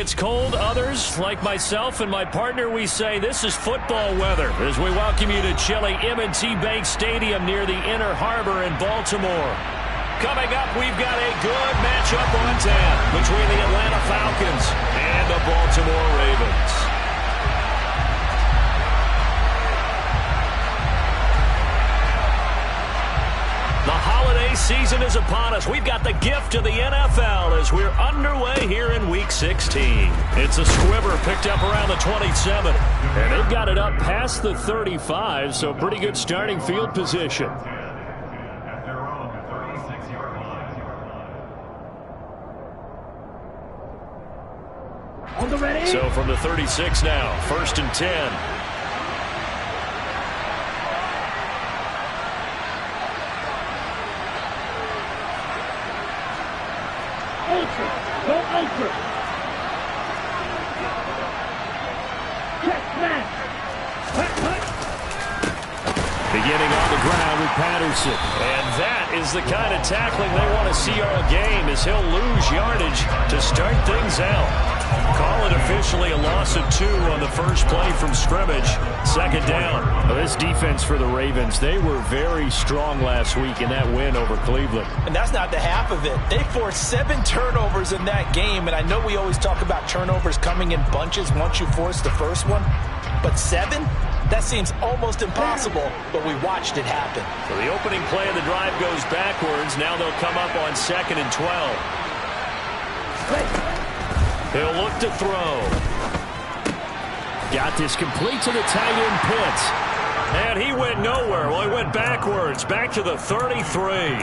it's cold. Others, like myself and my partner, we say this is football weather as we welcome you to chilly M&T Bank Stadium near the Inner Harbor in Baltimore. Coming up, we've got a good matchup on tap between the Atlanta Falcons and the Baltimore Ravens. The holiday season is upon us. We've got the gift of the NFL as we're underway here in Week 16. It's a squibber picked up around the 27. And they've got it up past the 35, so pretty good starting field position. So from the 36 now, 1st and 10. Go ultra. Check smash. Beginning on the ground with Patterson. And that is the kind of tackling they want to see all game as he'll lose yardage to start things out. Call it officially a loss of 2 on the first play from scrimmage. 2nd down. Well, this defense for the Ravens, they were very strong last week in that win over Cleveland. And that's not the half of it. They forced 7 turnovers in that game, and I know we always talk about turnovers coming in bunches once you force the first one, but 7? That seems almost impossible, but we watched it happen. So the opening play of the drive goes backwards. Now they'll come up on 2nd and 12. He'll look to throw. Got this complete to the tight end Pitts. And he went nowhere. Well, he went backwards, back to the 33.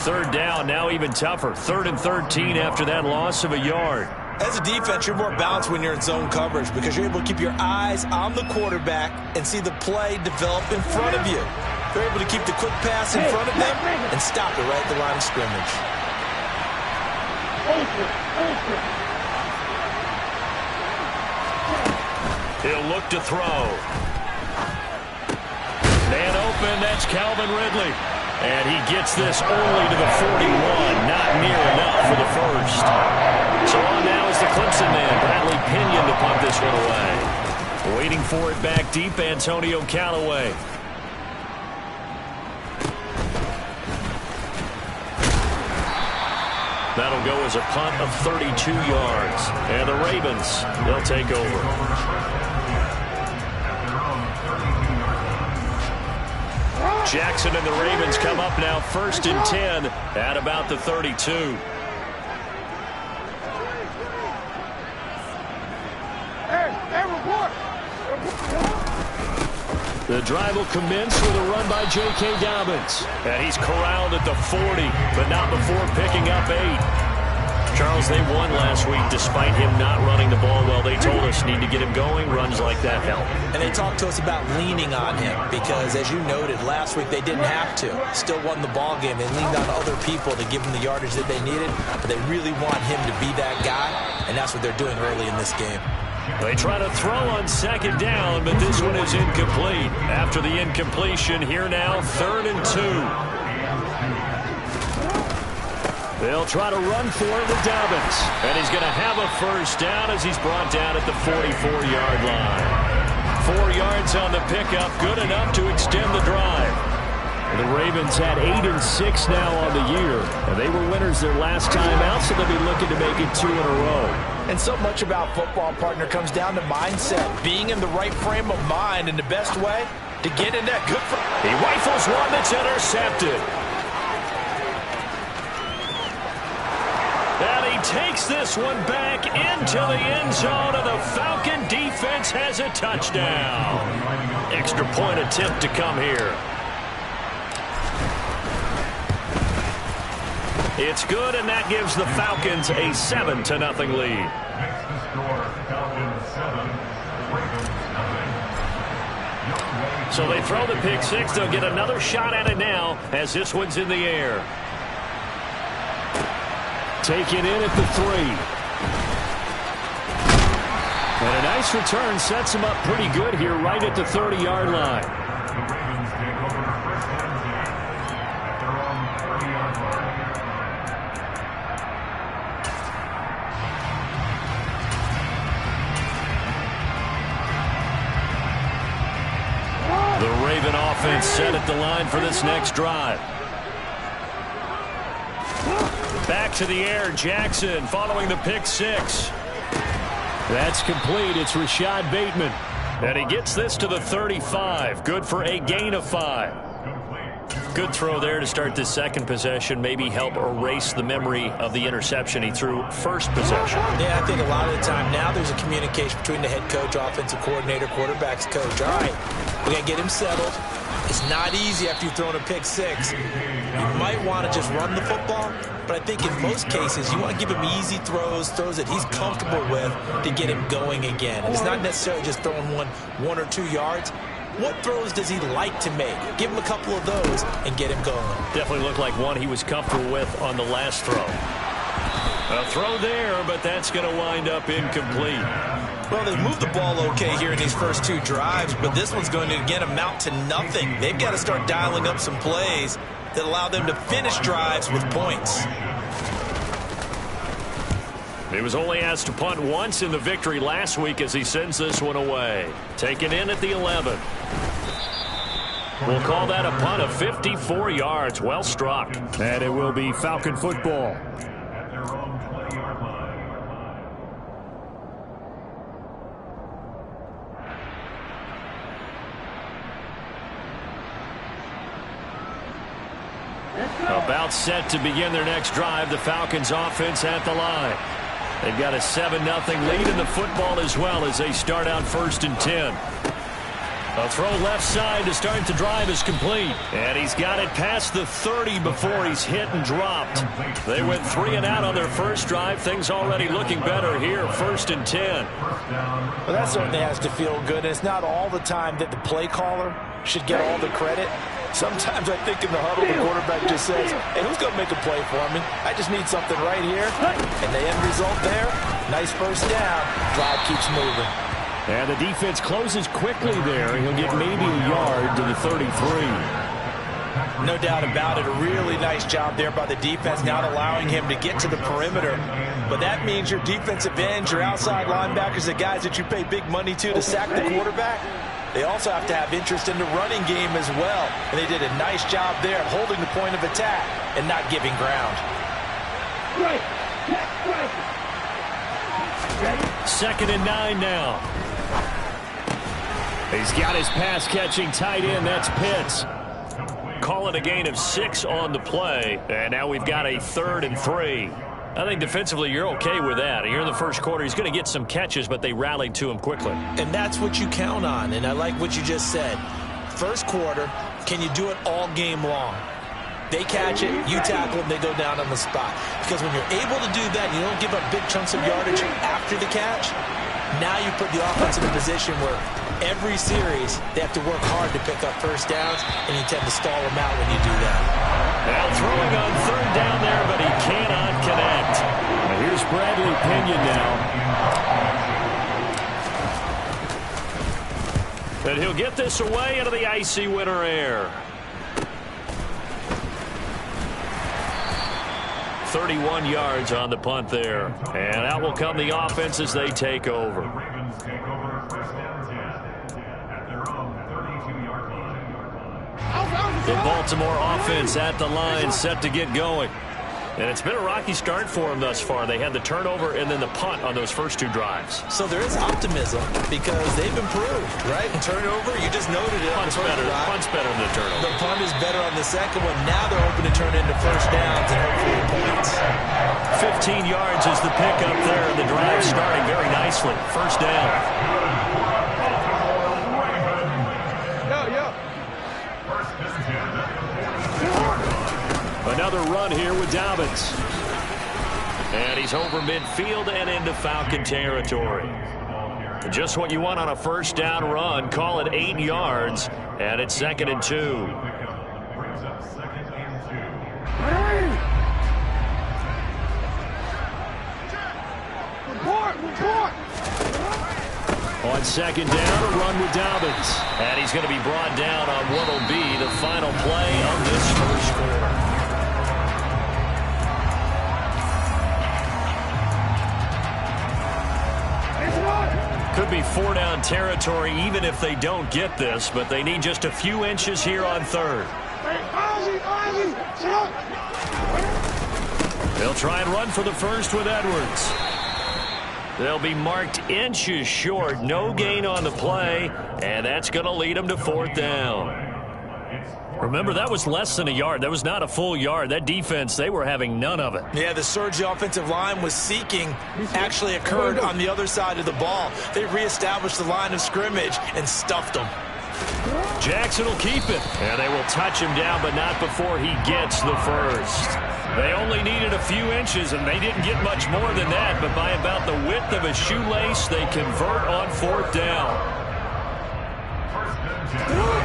3rd down, now even tougher. 3rd and 13 after that loss of a yard. As a defense, you're more balanced when you're in zone coverage because you're able to keep your eyes on the quarterback and see the play develop in front of you. You're able to keep the quick pass in front of them and stop it right at the line of scrimmage. He'll look to throw. Man open, that's Calvin Ridley. And he gets this only to the 41, not near enough for the first. So on now is the Clemson man, Bradley Pinion, to punt this one away. Waiting for it back deep, Antonio Callaway. That'll go as a punt of 32 yards. And the Ravens, they'll take over. Jackson and the Ravens come up now 1st and 10 at about the 32. The drive will commence with a run by J.K. Dobbins. And he's corralled at the 40, but not before picking up 8. Charles, they won last week despite him not running the ball well. They told us need to get him going. Runs like that help. And they talked to us about leaning on him because, as you noted, last week they didn't have to. Still won the ball game. They leaned on other people to give them the yardage that they needed, but they really want him to be that guy, and that's what they're doing early in this game. They try to throw on 2nd down, but this one is incomplete. After the incompletion, here now, 3rd and 2. They'll try to run for it with Dobbins. And he's going to have a first down as he's brought down at the 44-yard line. 4 yards on the pickup, good enough to extend the drive. The Ravens had 8 and 6 now on the year. And they were winners their last time out, so they'll be looking to make it 2 in a row. And so much about football, partner, comes down to mindset. Being in the right frame of mind, and the best way to get in that good... He rifles one that's intercepted. And he takes this one back into the end zone, and the Falcon defense has a touchdown. Extra point attempt to come here. It's good, and that gives the Falcons a 7-0 lead. So they throw the pick six. They'll get another shot at it now as this one's in the air. Taken in at the 3. And a nice return sets him up pretty good here right at the 30-yard line. Raven offense set at the line for this next drive. Back to the air, Jackson following the pick six. That's complete. It's Rashad Bateman. And he gets this to the 35. Good for a gain of 5. Good throw there to start this second possession. Maybe help erase the memory of the interception he threw first possession. Yeah, I think a lot of the time now there's a communication between the head coach, offensive coordinator, quarterback's coach. All right, we got to get him settled. It's not easy after you've thrown a pick six. You might want to just run the football, but I think in most cases you want to give him easy throws that he's comfortable with to get him going again. And it's not necessarily just throwing one or 2 yards. What throws does he like to make? Give him a couple of those and get him going. Definitely looked like one he was comfortable with on the last throw. A throw there, but that's going to wind up incomplete. Well, they moved the ball okay here in these first 2 drives, but this one's going to, again, amount to nothing. They've got to start dialing up some plays that allow them to finish drives with points. He was only asked to punt once in the victory last week as he sends this one away. Taken in at the 11. We'll call that a punt of 54 yards. Well struck. And it will be Falcon football. About set to begin their next drive. The Falcons offense at the line. They've got a 7-0 lead in the football as well as they start out 1st and 10. A throw left side to start the drive is complete. And he's got it past the 30 before he's hit and dropped. They went 3 and out on their first drive. Things already looking better here. 1st and 10. Well, that certainly has to feel good. It's not all the time that the play caller should get all the credit. Sometimes I think in the huddle, the quarterback just says, hey, who's going to make a play for me? I just need something right here. And the end result there, nice first down. Drive keeps moving. And the defense closes quickly there. He'll get maybe a yard to the 33. No doubt about it. A really nice job there by the defense, not allowing him to get to the perimeter. But that means your defensive ends, your outside linebackers, the guys that you pay big money to sack the quarterback, they also have to have interest in the running game as well. And they did a nice job there of holding the point of attack and not giving ground. Right. 2nd and 9 now. He's got his pass-catching tight end. That's Pitts. Call it a gain of 6 on the play. And now we've got a 3rd and 3. I think defensively you're okay with that. Here in the first quarter, he's going to get some catches, but they rallied to him quickly. And that's what you count on, and I like what you just said. First quarter, can you do it all game long? They catch it, you tackle them, they go down on the spot. Because when you're able to do that, you don't give up big chunks of yardage after the catch, now you put the offense in a position where every series they have to work hard to pick up first downs, and you tend to stall them out when you do that. Now throwing on 3rd down there, but he cannot connect. Now here's Bradley Pinion now. And he'll get this away into the icy winter air. 31 yards on the punt there. And out will come the offense as they take over. The Baltimore offense at the line, set to get going. And it's been a rocky start for them thus far. They had the turnover and then the punt on those first 2 drives. So there is optimism because they've improved, right? Turnover, you just noted it. Punt's better than the turnover. The punt is better on the second one. Now they're hoping to turn into first downs and hopefully points. 15 yards is the pickup there, and the drive starting very nicely. First down. Another run here with Dobbins. And he's over midfield and into Falcon territory. Just what you want on a first down run. Call it 8 yards, and it's 2nd and 2. Report! On 2nd down, a run with Dobbins. And he's going to be brought down on what will be the final play of this first quarter. Could be 4-down territory even if they don't get this, but they need just a few inches here on third. They'll try and run for the first with Edwards. They'll be marked inches short. No gain on the play, and that's going to lead them to 4th down. Remember, that was less than a yard. That was not a full yard. That defense, they were having none of it. Yeah, the surge the offensive line was seeking actually occurred on the other side of the ball. They reestablished the line of scrimmage and stuffed them. Jackson will keep it, and they will touch him down, but not before he gets the first. They only needed a few inches, and they didn't get much more than that, but by about the width of a shoelace, they convert on 4th down.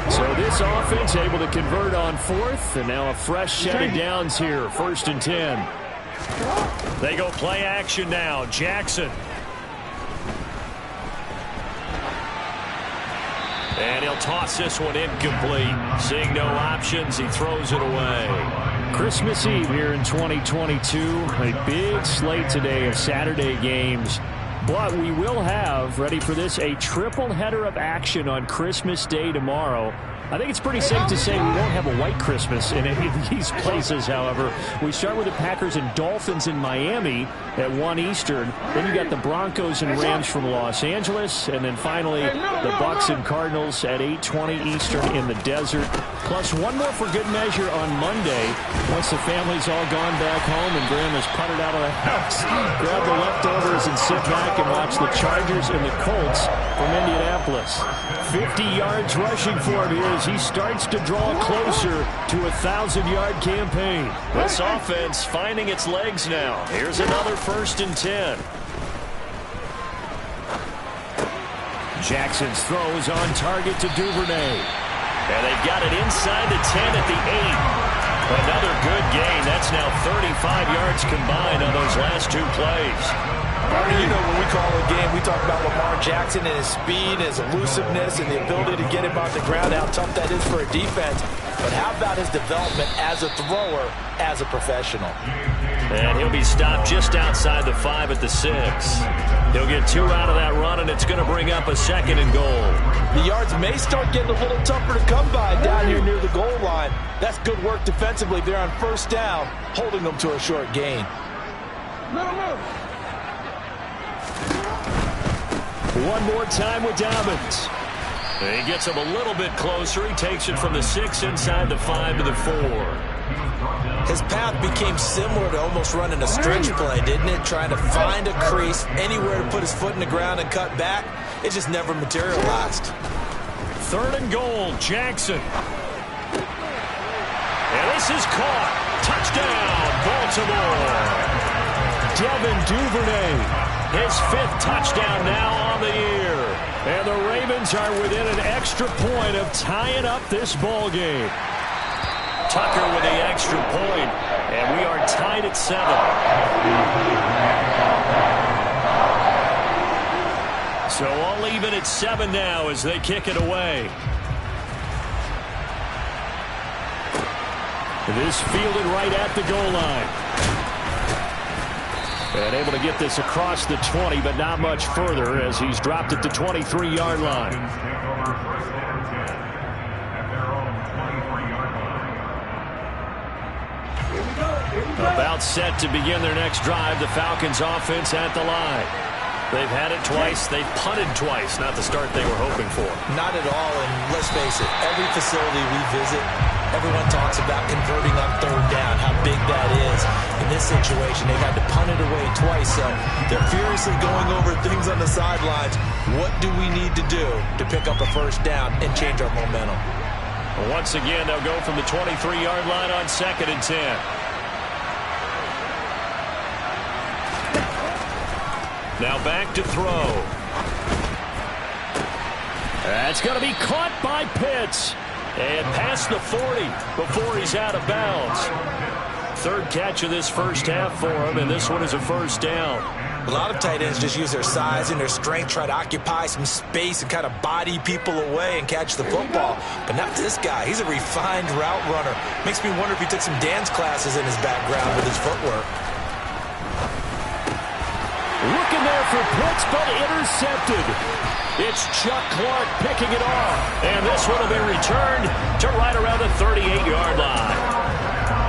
So this offense able to convert on 4th, and now a fresh set of downs here, 1st and 10. They go play action now. Jackson. And he'll toss this one incomplete. Seeing no options, he throws it away. Christmas Eve here in 2022. A big slate today of Saturday games. But we will have, ready for this, a triple header of action on Christmas Day tomorrow. I think it's pretty safe to say we won't have a white Christmas in any of these places, however. We start with the Packers and Dolphins in Miami at 1 Eastern. Then you got the Broncos and Rams from Los Angeles. And then finally, the Bucks and Cardinals at 8:20 Eastern in the desert. Plus one more for good measure on Monday. Once the family's all gone back home and Grandma's puttered out of the house, grab the leftovers and sit back and watch the Chargers and the Colts from Indianapolis. 50 yards rushing for him here as he starts to draw closer to a 1,000-yard campaign. This offense finding its legs now. Here's another 1st and 10. Jackson's throws on target to Duvernay. And they've got it inside the 10 at the 8. Another good gain. That's now 35 yards combined on those last 2 plays. You know, when we call a game, we talk about Lamar Jackson and his speed, his elusiveness, and the ability to get him on the ground, how tough that is for a defense. But how about his development as a thrower, as a professional? And he'll be stopped just outside the 5 at the 6. He'll get 2 out of that run, and it's going to bring up a 2nd and goal. The yards may start getting a little tougher to come by down here near the goal line. That's good work defensively there on 1st down, holding them to a short gain. One more time with Dobbins. He gets him a little bit closer. He takes it from the 6 inside the 5 to the 4. His path became similar to almost running a stretch play, didn't it? Trying to find a crease, anywhere to put his foot in the ground and cut back. It just never materialized. 3rd and goal, Jackson. And this is caught. Touchdown, Baltimore. Devin Duvernay. His 5th touchdown now on the year. And the Ravens are within an extra point of tying up this ball game. Tucker with the extra point, and we are tied at 7. So all even at 7 now as they kick it away. This fielded right at the goal line. And able to get this across the 20, but not much further as he's dropped at the 23-yard line. About set to begin their next drive. The Falcons offense at the line. They've had it twice. They've punted twice. Not the start they were hoping for. Not at all, and let's face it, every facility we visit, everyone talks about converting on 3rd down, how big that is. In this situation, they've had to punt it away twice, so they're furiously going over things on the sidelines. What do we need to do to pick up a 1st down and change our momentum? Once again, they'll go from the 23-yard line on 2nd and 10. Now back to throw. That's going to be caught by Pitts. And past the 40 before he's out of bounds. 3rd catch of this first half for him, and this one is a 1st down. A lot of tight ends just use their size and their strength, try to occupy some space and kind of body people away and catch the football. But not this guy. He's a refined route runner. Makes me wonder if he took some dance classes in his background with his footwork. Looking there for Pitts, but intercepted. It's Chuck Clark picking it off. And this one will be returned to right around the 38-yard line.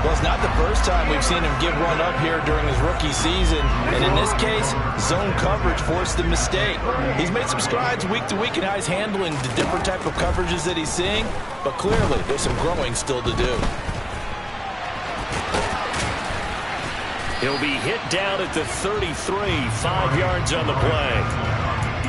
Well, it's not the first time we've seen him give one up here during his rookie season. And in this case, zone coverage forced the mistake. He's made some strides week to week in how he's handling the different type of coverages that he's seeing. But clearly, there's some growing still to do. He'll be hit down at the 33, 5 yards on the play.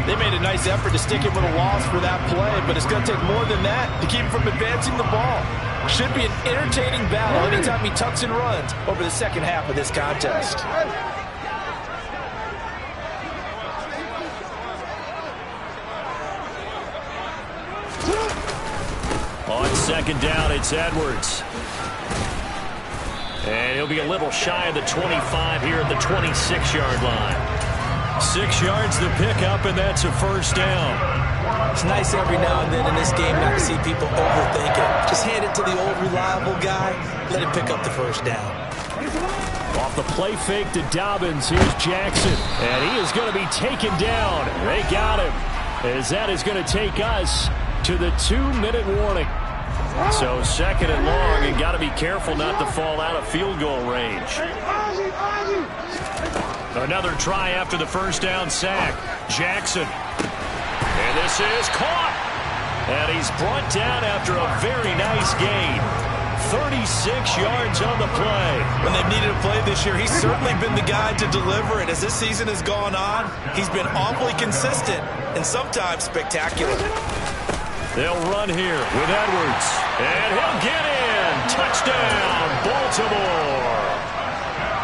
They made a nice effort to stick him with a loss for that play, but it's going to take more than that to keep him from advancing the ball. Should be an entertaining battle anytime he tucks and runs over the second half of this contest. On second down, it's Edwards. And he'll be a little shy of the 25 here at the 26-yard line. 6 yards to pick up, and that's a first down. It's nice every now and then in this game not to see people overthink it. Just hand it to the old reliable guy. Let him pick up the first down. Off the play fake to Dobbins, here's Jackson. And he is going to be taken down. They got him. As that is going to take us to the 2-minute warning. So second and long, and got to be careful not to fall out of field goal range. Another try after the first down sack. Jackson. And this is caught. And he's brought down after a very nice gain. 36 yards on the play. When they've needed a play this year, he's certainly been the guy to deliver it. As this season has gone on, he's been awfully consistent and sometimes spectacular. They'll run here with Edwards. And he'll get in. Touchdown, Baltimore.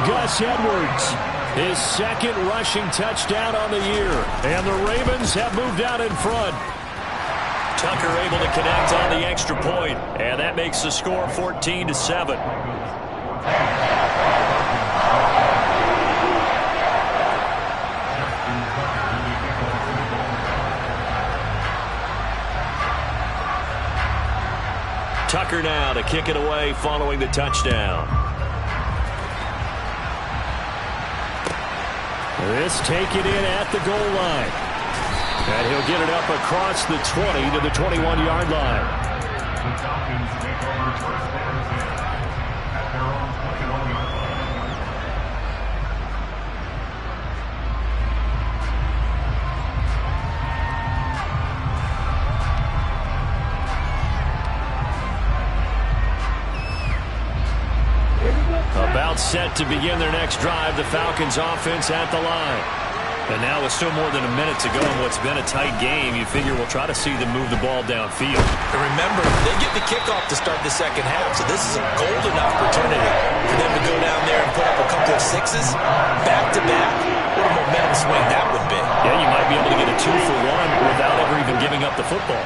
Gus Edwards, his second rushing touchdown on the year. And the Ravens have moved out in front. Tucker able to connect on the extra point. And that makes the score 14-7. Tucker now to kick it away following the touchdown. This taken in at the goal line. And he'll get it up across the 20 to the 21-yard line. About set to begin their next drive, the Falcons offense at the line. And now with still more than a minute to go in what's been a tight game, you figure we'll try to see them move the ball downfield. And remember, they get the kickoff to start the second half, so this is a golden opportunity for them to go down there and put up a couple of sixes back-to-back. What a momentum swing that would be. Yeah, you might be able to get a 2-for-1 without ever even giving up the football.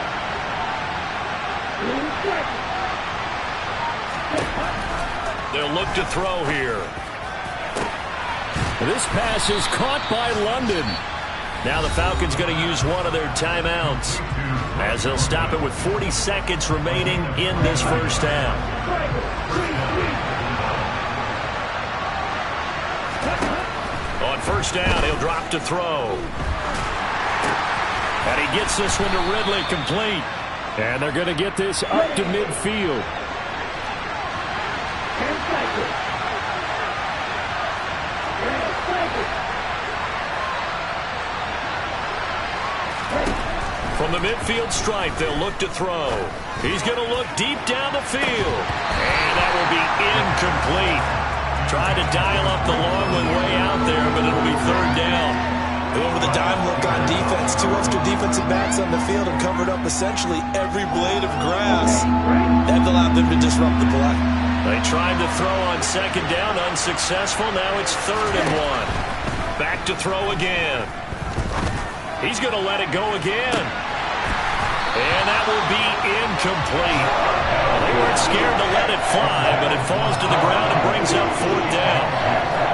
They'll look to throw here. This pass is caught by London. Now the Falcons going to use one of their timeouts as they'll stop it with 40 seconds remaining in this first half. On first down, he'll drop to throw. And he gets this one to Ridley complete. And they're going to get this up to midfield. From the midfield stripe, they'll look to throw. He's going to look deep down the field. And that will be incomplete. Tried to dial up the long one way out there, but it'll be third down. They went with a dime look on defense. 2 extra defensive backs on the field and covered up essentially every blade of grass. That allowed them to disrupt the play. They tried to throw on second down, unsuccessful. Now it's 3rd and 1. Back to throw again. He's going to let it go again. And that will be incomplete. They weren't scared to let it fly, but it falls to the ground and brings up 4th down.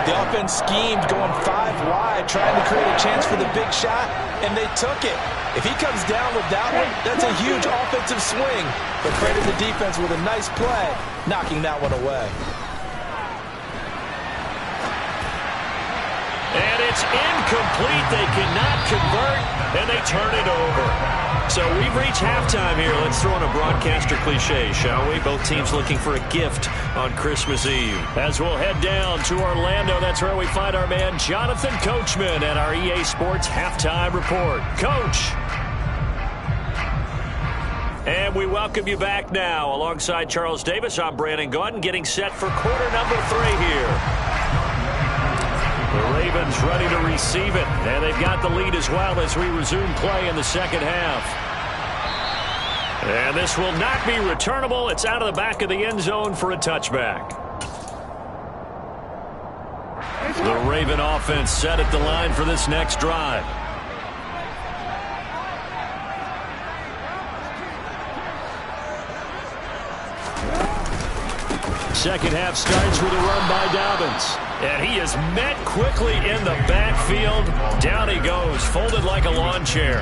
The offense schemed going 5 wide, trying to create a chance for the big shot, and they took it. If he comes down with that one, that's a huge offensive swing. But credit the defense with a nice play, knocking that one away. And It's incomplete. They cannot convert, and they turn it over. So we've reached halftime here. Let's throw in a broadcaster cliche, shall we? Both teams looking for a gift on Christmas Eve. As we'll head down to Orlando, that's where we find our man Jonathan Coachman at our EA Sports Halftime Report. Coach. And we welcome you back now. Alongside Charles Davis, I'm Brandon Gaudin, getting set for quarter number 3 here. The Ravens ready to receive it, and they've got the lead as well as we resume play in the second half. And this will not be returnable. It's out of the back of the end zone for a touchback. The Raven offense set at the line for this next drive. Second half starts with a run by Dobbins. And he is met quickly in the backfield. Down he goes, folded like a lawn chair.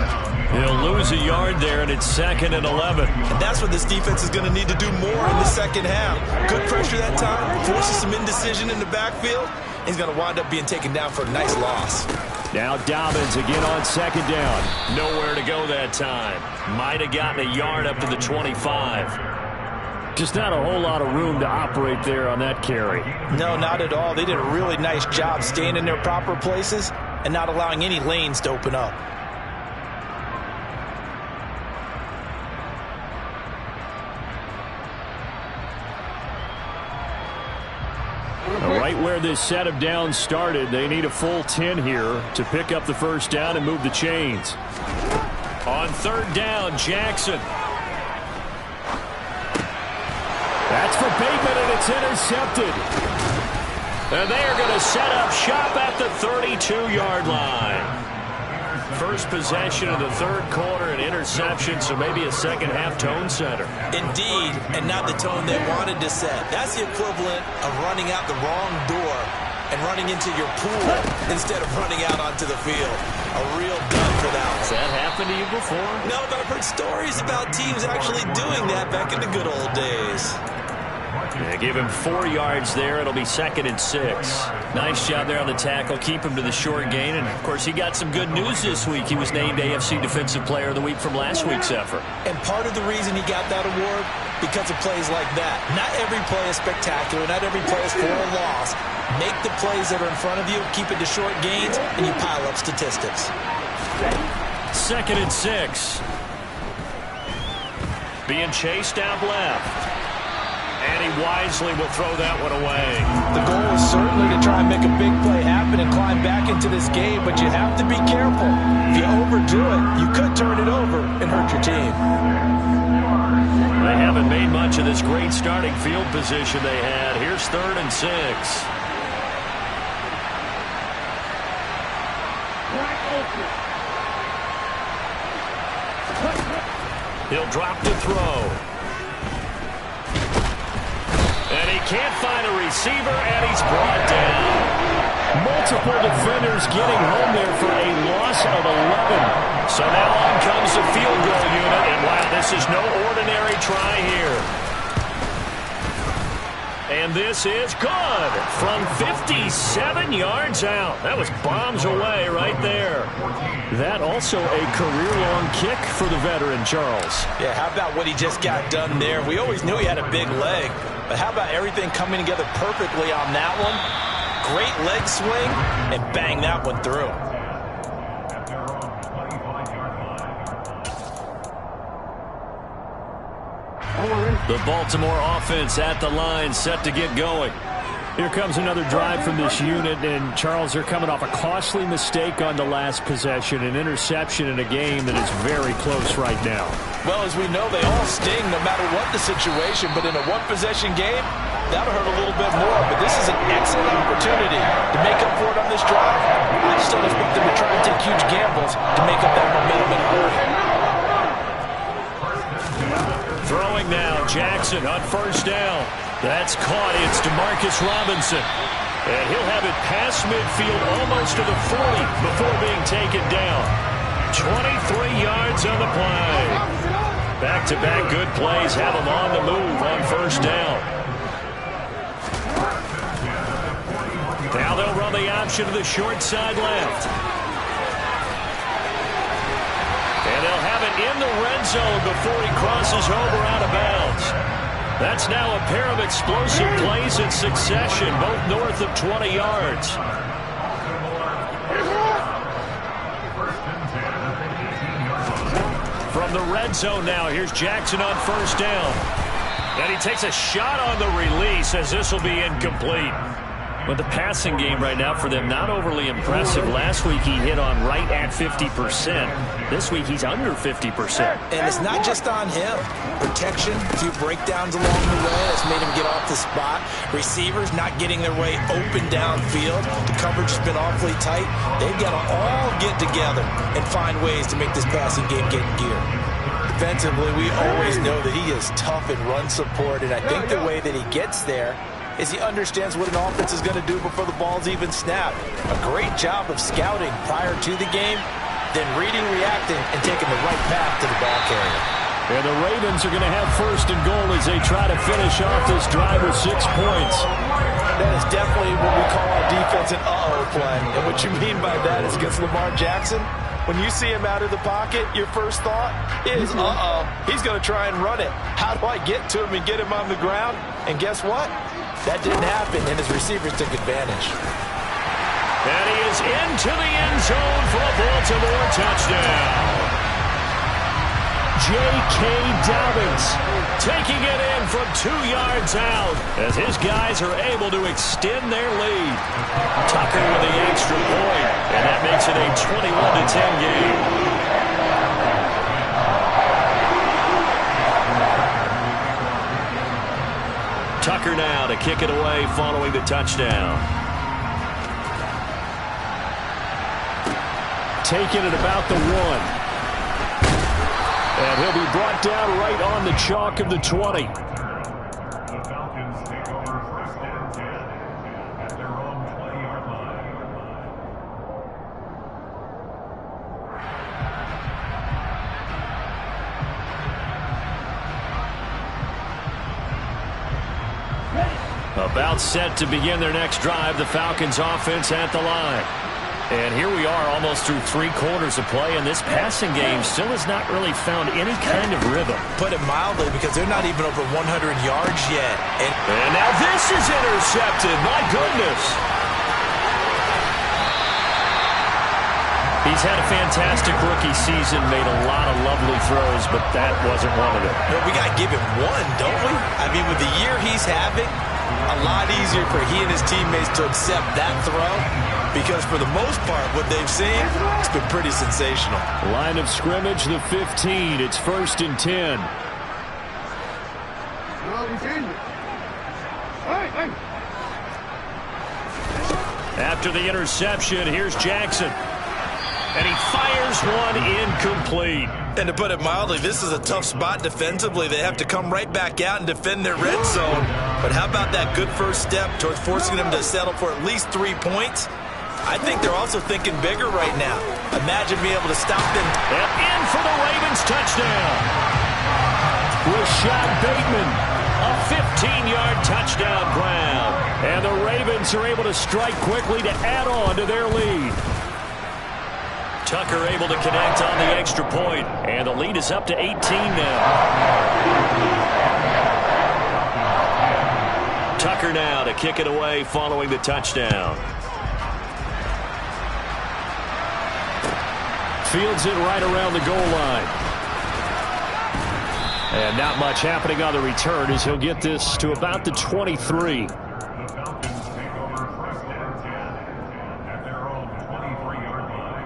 He'll lose a yard there, and it's 2nd and 11. And that's what this defense is going to need to do more in the second half. Good pressure that time, forces some indecision in the backfield. He's going to wind up being taken down for a nice loss. Now Dobbins again on 2nd down. Nowhere to go that time. Might have gotten a yard up to the 25. Just not a whole lot of room to operate there on that carry. No, not at all. They did a really nice job staying in their proper places and not allowing any lanes to open up. Right where this set of downs started, they need a full 10 here to pick up the first down and move the chains. On 3rd down, Jackson. That's for Bateman, and it's intercepted. And they are going to set up shop at the 32-yard line. First possession of the 3rd quarter, an interception, so maybe a second-half tone setter. Indeed, and not the tone they wanted to set. That's the equivalent of running out the wrong door and running into your pool instead of running out onto the field. A real dud for that one. Has that happened to you before? No, but I've heard stories about teams actually doing that back in the good old days. Yeah, give him 4 yards there. It'll be 2nd and 6. Nice job there on the tackle. Keep him to the short gain. And, of course, he got some good news this week. He was named AFC Defensive Player of the Week from last week's effort. And part of the reason he got that award, because of plays like that. Not every play is spectacular. Not every play is for a loss. Make the plays that are in front of you, keep it to short gains, and you pile up statistics. 2nd and 6. Being chased out left. And he wisely will throw that one away. The goal is certainly to try and make a big play happen and climb back into this game, but you have to be careful. If you overdo it, you could turn it over and hurt your team. They haven't made much of this great starting field position they had. Here's 3rd and 6. He'll drop to throw. And he can't find a receiver, and he's brought down. Multiple defenders getting home there for a loss of 11. So now on comes the field goal unit, and wow, this is no ordinary try here. And this is good from 57 yards out. That was bombs away right there. That also a career-long kick for the veteran, Charles. Yeah, how about what he just got done there? We always knew he had a big leg, but how about everything coming together perfectly on that one? Great leg swing, and bang that one through. The Baltimore offense at the line, set to get going. Here comes another drive from this unit, and Charles, they're coming off a costly mistake on the last possession, an interception in a game that is very close right now. Well, as we know, they all sting no matter what the situation, but in a one-possession game, that'll hurt a little bit more. But this is an excellent opportunity to make up for it on this drive. I just don't expect them to try and take huge gambles to make up that momentum in a hurry. Throwing now, Jackson on 1st down. That's caught. It's DeMarcus Robinson. And he'll have it past midfield almost to the 40 before being taken down. 23 yards on the play. Back-to-back good plays have him on the move on 1st down. Now they'll run the the option to the short side left. And they'll have it in the red zone before he crosses over out of bounds. That's now a pair of explosive plays in succession, both north of 20 yards. From the red zone now, here's Jackson on first down. And he takes a shot on the release as this will be incomplete. But the passing game right now for them, not overly impressive. Last week he hit on right at 50%. This week he's under 50%. And it's not just on him. Protection, a few breakdowns along the way that's made him get off the spot. Receivers not getting their way open downfield. The coverage has been awfully tight. They've got to all get together and find ways to make this passing game get in gear. Defensively, we always know that he is tough in run support, and I think the way that he gets there is he understands what an offense is going to do before the ball's even snapped. A great job of scouting prior to the game, then reading, reacting, and taking the right path to the ball carrier. And the Ravens are going to have first and goal as they try to finish off this drive with 6 points. That is definitely what we call our defense an uh-oh play. And what you mean by that is against Lamar Jackson, when you see him out of the pocket, your first thought is, uh-oh, he's going to try and run it. How do I get to him and get him on the ground? And guess what? That didn't happen, and his receivers took advantage. And he is into the end zone for a Baltimore touchdown. J.K. Dobbins taking it in from 2 yards out as his guys are able to extend their lead. Tucker with the extra point, and that makes it a 21-10 game. Tucker now to kick it away following the touchdown. Taking it about the 1. And he'll be brought down right on the chalk of the 20. The Falcons take over first and 10 at their own 20-yard line. About set to begin their next drive, the Falcons offense at the line. And here we are almost through 3 quarters of play, and this passing game still has not really found any kind of rhythm. Put it mildly, because they're not even over 100 yards yet. And now this is intercepted. My goodness. He's had a fantastic rookie season, made a lot of lovely throws, but that wasn't one of them. No, we got to give him one, don't we? I mean, with the year he's having, a lot easier for he and his teammates to accept that throw. Because for the most part, what they've seen, it's been pretty sensational. Line of scrimmage, the 15. It's first and 10. After the interception, here's Jackson. And he fires one incomplete. And to put it mildly, this is a tough spot defensively. They have to come right back out and defend their red zone. But how about that good first step towards forcing them to settle for at least 3 points? I think they're also thinking bigger right now. Imagine being able to stop them. And in for the Ravens touchdown. Rashad Bateman, a 15-yard touchdown grab. And the Ravens are able to strike quickly to add on to their lead. Tucker able to connect on the extra point. And the lead is up to 18 now. Tucker now to kick it away following the touchdown. Fields it right around the goal line. And not much happening on the return as he'll get this to about the 23. The Falcons take over first and 10 at their own 23-yard line.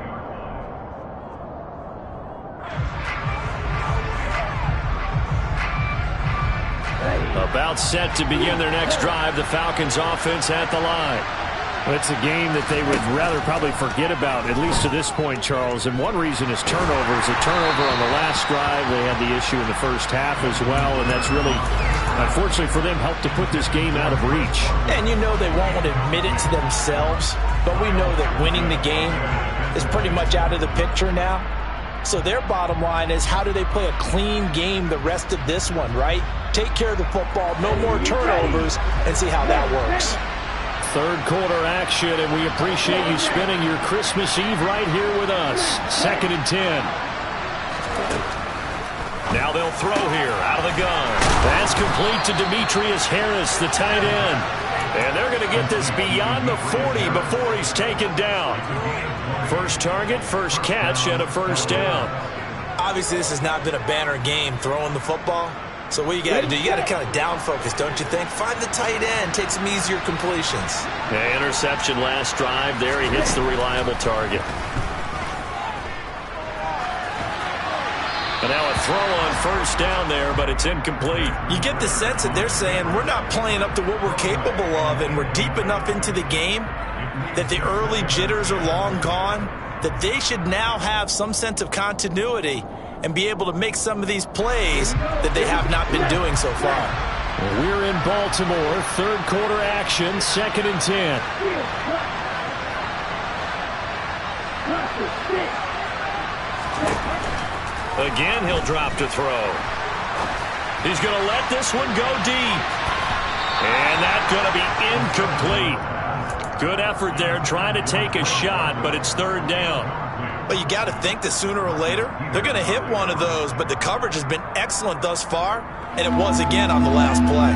About set to begin their next drive, the Falcons offense at the line. It's a game that they would rather probably forget about, at least to this point, Charles. And one reason is turnovers. A turnover on the last drive. They had the issue in the first half as well, and that's really, unfortunately for them, helped to put this game out of reach. And you know they won't want to admit it to themselves, but we know that winning the game is pretty much out of the picture now. So their bottom line is, how do they play a clean game the rest of this one, right? Take care of the football, no more turnovers, and see how that works. Third quarter action, and we appreciate you spending your Christmas Eve right here with us. 2nd and 10. Now they'll throw here out of the gun. That's complete to Demetrius Harris, the tight end. And they're going to get this beyond the 40 before he's taken down. First target, first catch, and a first down. Obviously, this has not been a banner game throwing the football. So what you got to do, you got to kind of down focus, don't you think? Find the tight end, take some easier completions. Yeah, interception last drive. There he hits the reliable target. And now a throw on first down there, but it's incomplete. You get the sense that they're saying we're not playing up to what we're capable of, and we're deep enough into the game that the early jitters are long gone, that they should now have some sense of continuity and be able to make some of these plays that they have not been doing so far. We're in Baltimore, third quarter action, 2nd and 10. Again, he'll drop to throw. He's going to let this one go deep. And that's going to be incomplete. Good effort there trying to take a shot, but it's third down. But you got to think that sooner or later, they're going to hit one of those, but the coverage has been excellent thus far, and it was again on the last play.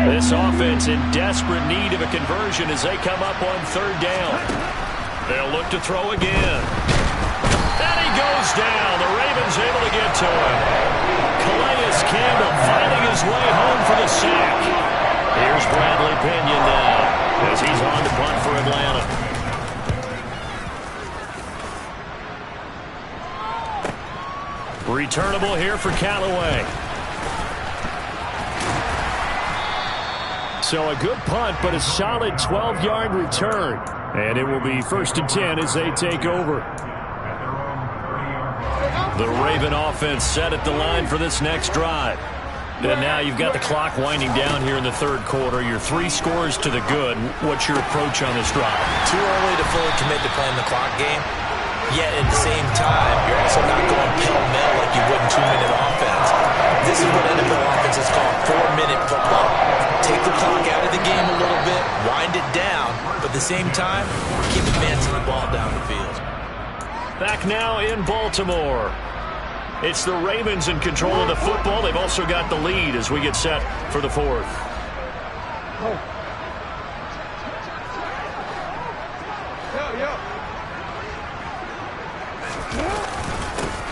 This offense in desperate need of a conversion as they come up on third down. They'll look to throw again. And he goes down. The Ravens able to get to him. Calais Campbell finding his way home for the sack. Here's Bradley Pinion now as he's on to punt for Atlanta. Returnable here for Callaway. So a good punt, but a solid 12-yard return. And it will be 1st and 10 as they take over. The Raven offense set at the line for this next drive. And now you've got the clock winding down here in the third quarter. You're 3 scores to the good. What's your approach on this drive? Too early to fully commit to playing the clock game. Yet at the same time, you're also not going pell-mell like you would in 2-minute offense. This is what NFL offenses call 4-minute football. Take the clock out of the game a little bit, wind it down, but at the same time, keep advancing the ball down the field. Back now in Baltimore. It's the Ravens in control of the football. They've also got the lead as we get set for the fourth.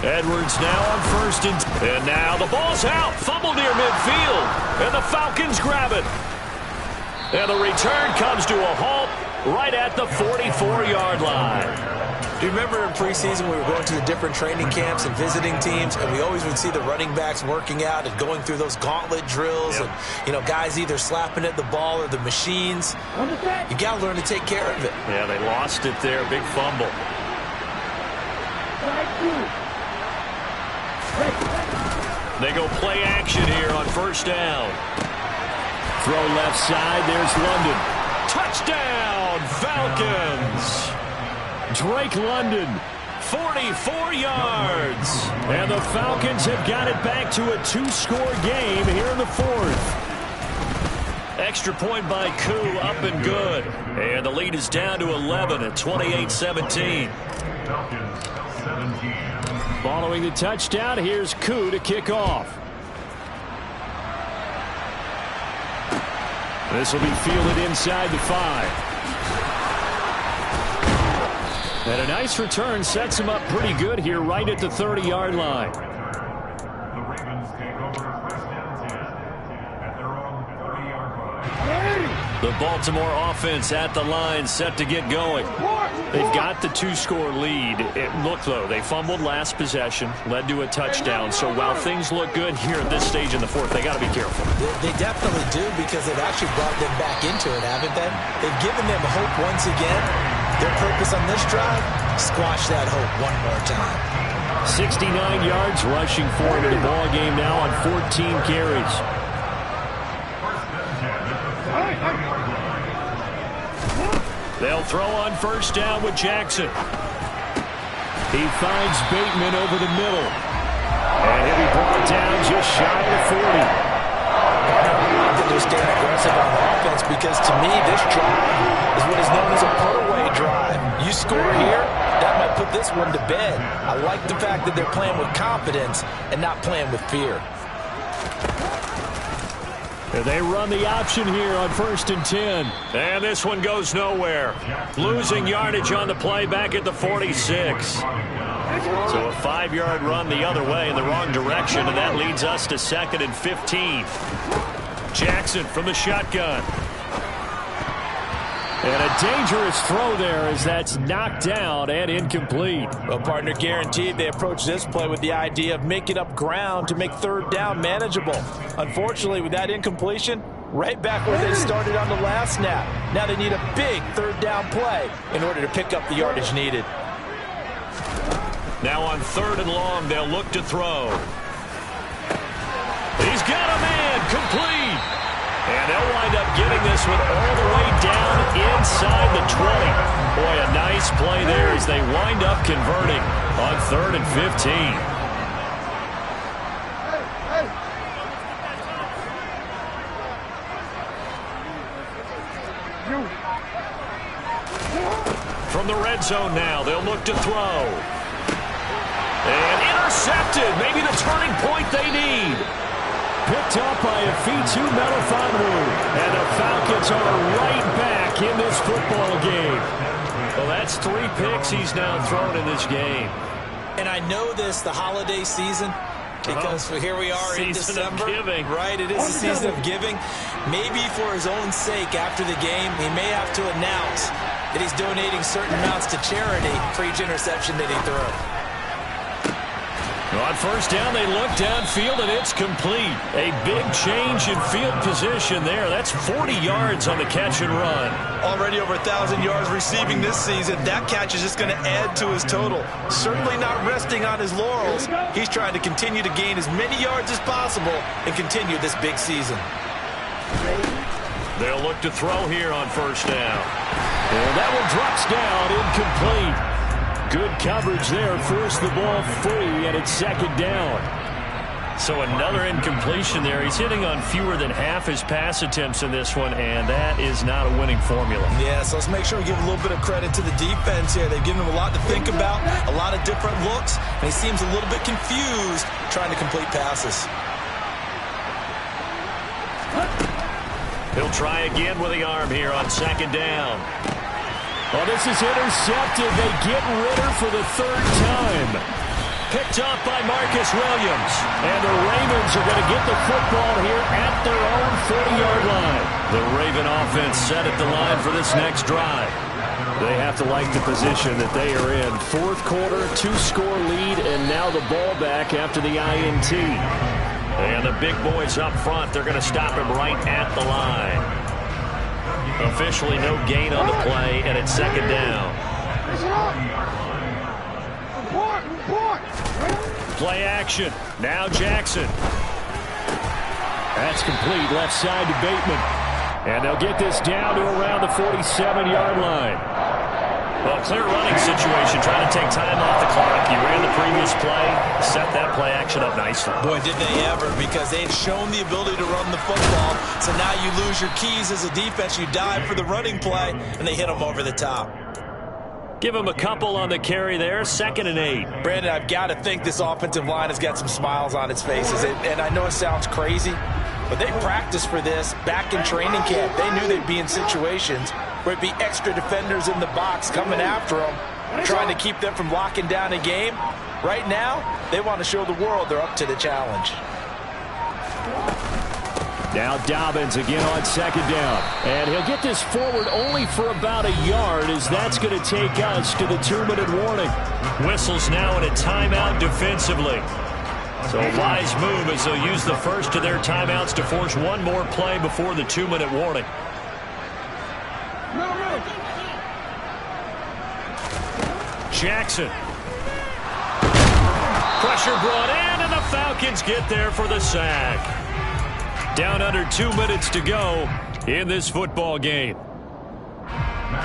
Edwards now on 1st and now the ball's out. Fumble near midfield. And the Falcons grab it. And the return comes to a halt right at the 44-yard line. Do you remember in preseason we were going to the different training camps and visiting teams, and we always would see the running backs working out and going through those gauntlet drills, and, you know, guys either slapping at the ball or the machines. You got to learn to take care of it. Yeah, they lost it there. Big fumble. They go play action here on 1st down. Throw left side. There's London. Touchdown, Falcons. Drake London, 44 yards. And the Falcons have got it back to a 2-score game here in the fourth. Extra point by Koo, up and good. And the lead is down to 11 at 28-17. Following the touchdown, here's Koo to kick off. This will be fielded inside the 5. And a nice return sets him up pretty good here right at the 30-yard line. The Ravens take over 1st and 10 at their own 30-yard line. The Baltimore offense at the line set to get going. They've got the 2-score lead. Look, though, they fumbled last possession, led to a touchdown. So while things look good here at this stage in the fourth, they got to be careful. They definitely do, because they've actually brought them back into it, haven't they? They've given them hope once again. Their purpose on this drive, squash that hope one more time. 69 yards rushing for him in the ball game now on 14 carries. They'll throw on 1st down with Jackson. He finds Bateman over the middle. And he'll be brought down just shy of the 40. just staying aggressive on offense, because to me, this drive is what is known as a put-away drive. You score here, that might put this one to bed. I like the fact that they're playing with confidence and not playing with fear. They run the option here on 1st and 10. And this one goes nowhere. Losing yardage on the play back at the 46. So a 5-yard run the other way in the wrong direction, and that leads us to 2nd and 15. Jackson from the shotgun. And a dangerous throw there as that's knocked down and incomplete. Well, partner, guaranteed they approach this play with the idea of making up ground to make 3rd down manageable. Unfortunately, with that incompletion, right back where they started on the last snap. Now they need a big 3rd down play in order to pick up the yardage needed. Now on 3rd and long, they'll look to throw. He's got a man, complete. And they'll wind up getting this one all the way down inside the 20. Boy, a nice play there as they wind up converting on 3rd and 15. From the red zone now, they'll look to throw. And intercepted, maybe the turning point they need. Picked up by a Fitu Melifonwu. And the Falcons are right back in this football game. Well, that's 3 picks he's now thrown in this game. And I know this, the holiday season, because here we are in December. Right, it is the season of giving. Maybe for his own sake after the game, he may have to announce that he's donating certain amounts to charity for each interception that he threw. On 1st down, they look downfield, and it's complete. A big change in field position there. That's 40 yards on the catch and run. Already over 1,000 yards receiving this season. That catch is just going to add to his total. Certainly not resting on his laurels. He's trying to continue to gain as many yards as possible and continue this big season. They'll look to throw here on 1st down. And that one drops down, incomplete. Good coverage there, forced the ball free, and it's 2nd down. So another incompletion there. He's hitting on fewer than half his pass attempts in this one, and that is not a winning formula. Yeah, so let's make sure we give a little bit of credit to the defense here. They've given him a lot to think about, a lot of different looks, and he seems a little bit confused trying to complete passes. He'll try again with the arm here on 2nd down. Well, this is intercepted. They get Ritter for the 3rd time. Picked up by Marcus Williams. And the Ravens are going to get the football here at their own 40-yard line. The Raven offense set at the line for this next drive. They have to like the position that they are in. 4th quarter, 2-score lead, and now the ball back after the INT. And the big boys up front, they're going to stop him right at the line. Officially no gain on the play, and it's 2nd down. Play action. Now Jackson. That's complete. Left side to Bateman. And they'll get this down to around the 47-yard line. Well, clear running situation, trying to take time off the clock. You ran the previous play, set that play action up nicely. Boy, did they ever, because they had shown the ability to run the football. So now you lose your keys as a defense. You dive for the running play, and they hit them over the top. Give him a couple on the carry there, 2nd and 8. Brandon, I've got to think this offensive line has got some smiles on its faces. And I know it sounds crazy, but they practiced for this back in training camp. They knew they'd be in situations where it'd be extra defenders in the box coming after them, trying to keep them from locking down a game. Right now, they want to show the world they're up to the challenge. Now Dobbins again on 2nd down. And he'll get this forward only for about a yard, as that's going to take us to the 2-minute warning. Whistles now in a timeout defensively. So a wise move as they'll use the first of their timeouts to force one more play before the 2-minute warning. Jackson. Pressure brought in, and the Falcons get there for the sack. Down under 2 minutes to go in this football game.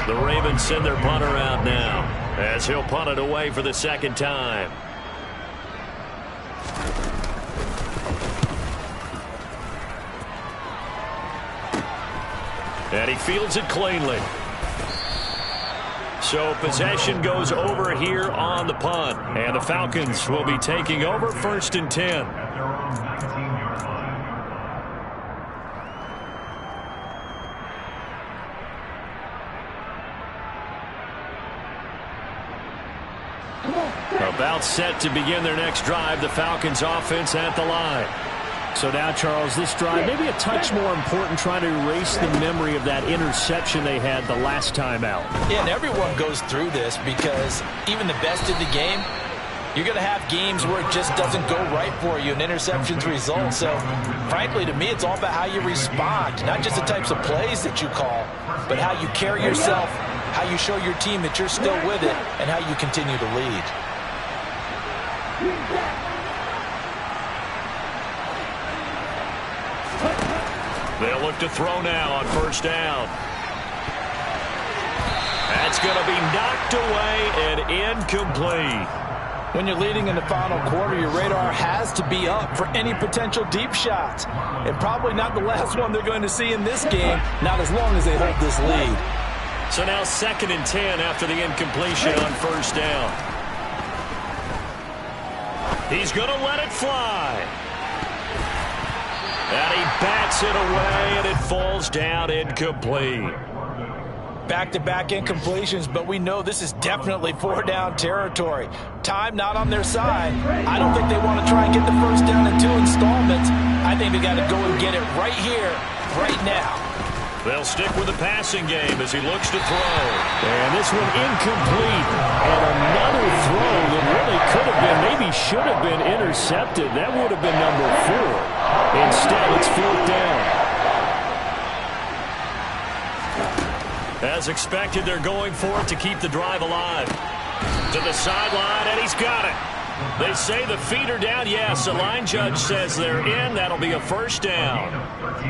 The Ravens send their punter out now as he'll punt it away for the 2nd time. And he fields it cleanly. So possession goes over here on the punt. And the Falcons will be taking over 1st and 10. At their own 19-yard line. About set to begin their next drive, the Falcons offense at the line. So now, Charles, this drive maybe a touch more important, trying to erase the memory of that interception they had the last time out. Yeah, and everyone goes through this because even the best in the game, you're going to have games where it just doesn't go right for you and interceptions result. So, frankly, to me, it's all about how you respond, not just the types of plays that you call, but how you carry yourself, how you show your team that you're still with it, and how you continue to lead. They'll look to throw now on 1st down. That's going to be knocked away and incomplete. When you're leading in the final quarter, your radar has to be up for any potential deep shots. And probably not the last one they're going to see in this game, not as long as they hold this lead. So now 2nd and 10 after the incompletion on 1st down. He's going to let it fly. And he bats it away, and it falls down incomplete. Back-to-back incompletions, but we know this is definitely 4-down territory. Time not on their side. I don't think they want to try and get the 1st down in 2 installments. I think they got to go and get it right here, right now. They'll stick with the passing game as he looks to throw. And this one incomplete. And another throw that really could have been, maybe should have been intercepted. That would have been number 4. Instead, it's 4th down. As expected, they're going for it to keep the drive alive. To the sideline, and he's got it. They say the feet are down. Yes, the line judge says they're in. That'll be a 1st down.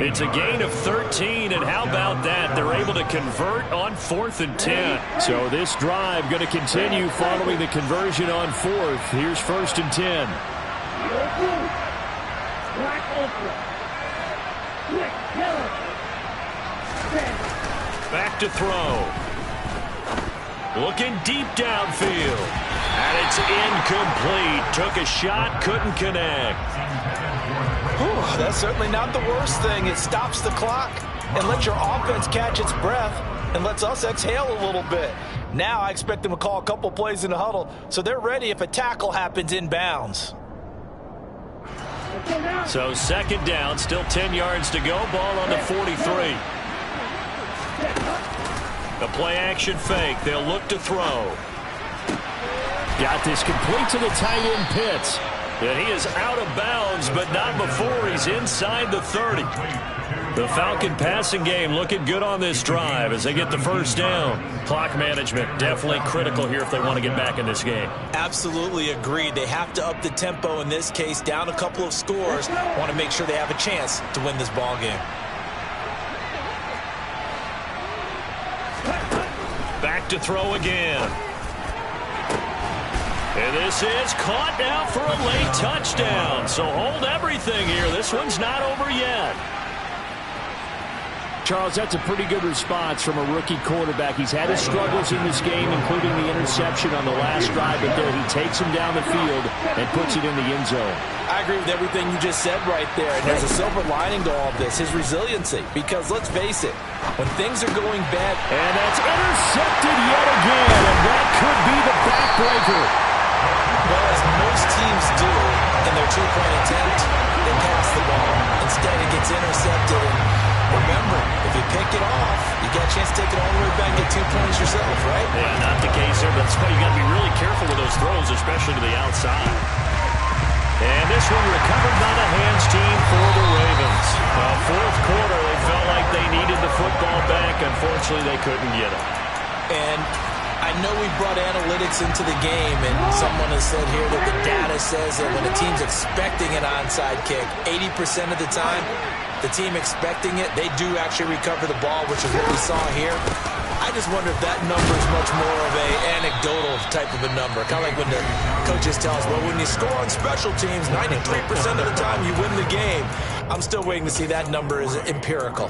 It's a gain of 13, and how about that? They're able to convert on 4th and 10. So this drive going to continue following the conversion on 4th. Here's 1st and 10. Back to throw. Looking deep downfield. And it's incomplete. Took a shot, couldn't connect. Whew, that's certainly not the worst thing. It stops the clock and lets your offense catch its breath and lets us exhale a little bit. Now I expect them to call a couple plays in the huddle so they're ready if a tackle happens inbounds. So 2nd down, still 10 yards to go. Ball on the 43. The play-action fake. They'll look to throw. Got this complete to the tight end Pitts. And he is out of bounds, but not before he's inside the 30. The Falcon passing game looking good on this drive as they get the 1st down. Clock management definitely critical here if they want to get back in this game. Absolutely agreed. They have to up the tempo in this case, down a couple of scores. Want to make sure they have a chance to win this ball game. Back to throw again. And this is caught now for a late touchdown. So hold everything here. This one's not over yet. Charles, that's a pretty good response from a rookie quarterback. He's had his struggles in this game, including the interception on the last drive, but there he takes him down the field and puts it in the end zone. I agree with everything you just said right there. And there's a silver lining to all of this, his resiliency. Because let's face it, when things are going bad, and that's intercepted yet again, and that could be the backbreaker. Well, as most teams do in their two-point attempt, they pass the ball. Instead, it gets intercepted. And remember, if you pick it off, you got a chance to take it all the way back and get 2 points yourself, right? Yeah, not the case there, but that's why you got to be really careful with those throws, especially to the outside. And this one recovered by the hands team for the Ravens. Fourth quarter, they felt like they needed the football back. Unfortunately, they couldn't get it. And I know we brought analytics into the game, and someone has said here that the data says that when a team's expecting an onside kick, 80% of the time, the team expecting it, they do actually recover the ball, which is what we saw here. I just wonder if that number is much more of a anecdotal type of a number. Kind of like when the coaches tell us, well, when you score on special teams, 93% of the time you win the game. I'm still waiting to see that number is empirical.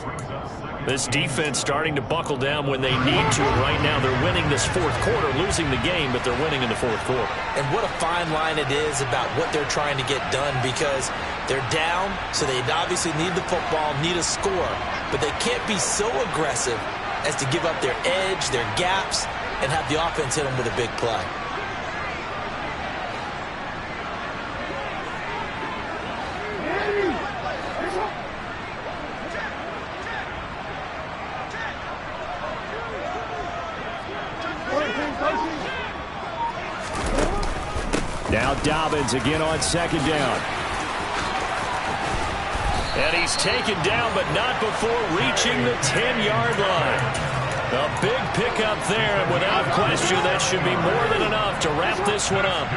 This defense starting to buckle down when they need to. Right now they're winning this fourth quarter, losing the game, but they're winning in the fourth quarter. And what a fine line it is about what they're trying to get done, because they're down, so they obviously need the football, need a score, but they can't be so aggressive as to give up their edge, their gaps, and have the offense hit them with a big play. Now Dobbins again on second down. And he's taken down, but not before reaching the 10-yard line. A big pickup there, and without question, that should be more than enough to wrap this one up.